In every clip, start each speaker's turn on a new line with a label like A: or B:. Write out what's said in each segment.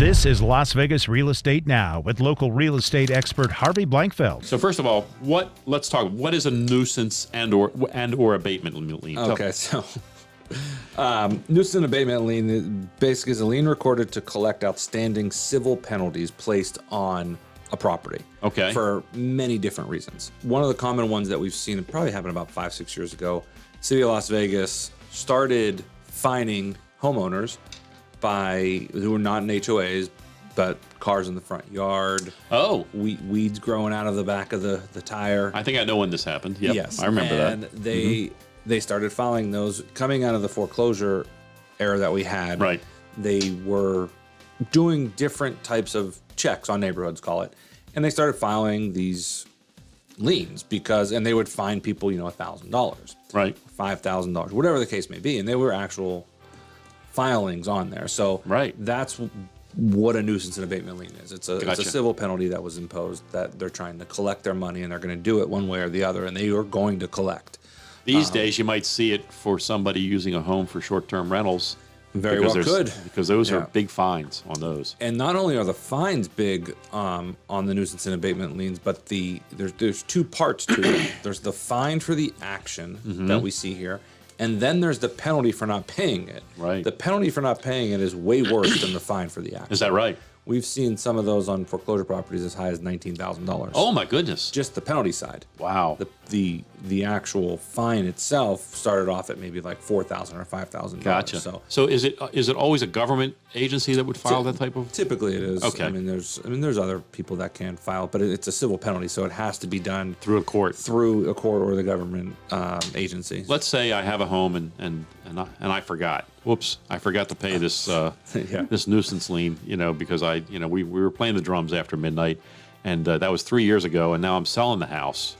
A: This is Las Vegas Real Estate Now with local real estate expert Harvey Blankfeld.
B: So first of all, let's talk. What is a nuisance and or abatement lien?
C: Okay, so nuisance and abatement lien basically is a lien recorded to collect outstanding civil penalties placed on a property.
B: Okay.
C: For many different reasons. One of the common ones that we've seen, it probably happened about 5-6 years ago, City of Las Vegas started fining homeowners who were not in HOAs, but cars in the front yard.
B: Oh.
C: Weeds growing out of the back of the tire.
B: I think I know when this happened. Yep,
C: Yes.
B: I remember that.
C: And they started filing those coming out of the foreclosure era that we had.
B: Right.
C: They were doing different types of checks on neighborhoods, call it. And they started filing these liens and they would fine people, $1,000.
B: Right.
C: $5,000, whatever the case may be. And they were actual filings on there. So
B: right.
C: That's what a nuisance and abatement lien is. It's a civil penalty that was imposed that they're trying to collect their money, and they're going to do it one way or the other, and they are going to collect.
B: These days, you might see it for somebody using a home for short-term rentals.
C: Very well could.
B: Because those are big fines on those.
C: And not only are the fines big on the nuisance and abatement liens, but there's two parts to it. There's the fine for the action that we see here, and then there's the penalty for not paying it.
B: Right.
C: The penalty for not paying it is way worse than the fine for the action.
B: Is that right?
C: We've seen some of those on foreclosure properties as high as $19,000.
B: Oh my goodness!
C: Just the penalty side.
B: Wow.
C: The actual fine itself started off at maybe like $4,000 or $5,000.
B: Gotcha. So is it always a government agency that would file that type of?
C: Typically it is.
B: Okay.
C: I mean there's other people that can file, but it's a civil penalty, so it has to be done
B: through a court.
C: Through a court or the government agency.
B: Let's say I have a home and I forgot. Whoops! I forgot to pay this this nuisance lien. Because we were playing the drums after midnight, and that was 3 years ago, and now I'm selling the house.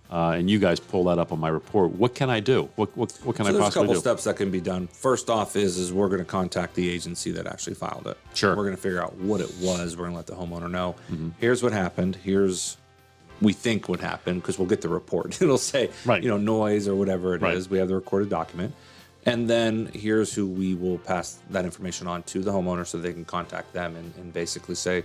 B: And you guys pull that up on my report. What can I do? What can I possibly do?
C: There's a couple steps that can be done. First off is we're going to contact the agency that actually filed it.
B: Sure.
C: We're going to figure out what it was. We're going to let the homeowner know. Here's what happened. Here's we think would happen, because we'll get the report. It'll say, noise or whatever it is. We have the recorded document. And then here's who we will pass that information on to the homeowner so they can contact them and basically say,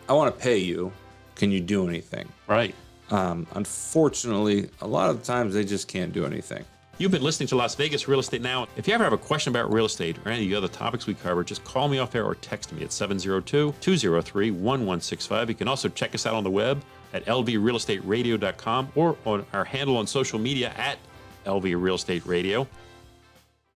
C: I want to pay you. Can you do anything?
B: Right.
C: Unfortunately, a lot of the times they just can't do anything.
B: You've been listening to Las Vegas Real Estate Now. If you ever have a question about real estate or any of the other topics we cover, just call me off air or text me at 702-203-1165. You can also check us out on the web at lvrealestateradio.com or on our handle on social media at LV Real Estate Radio.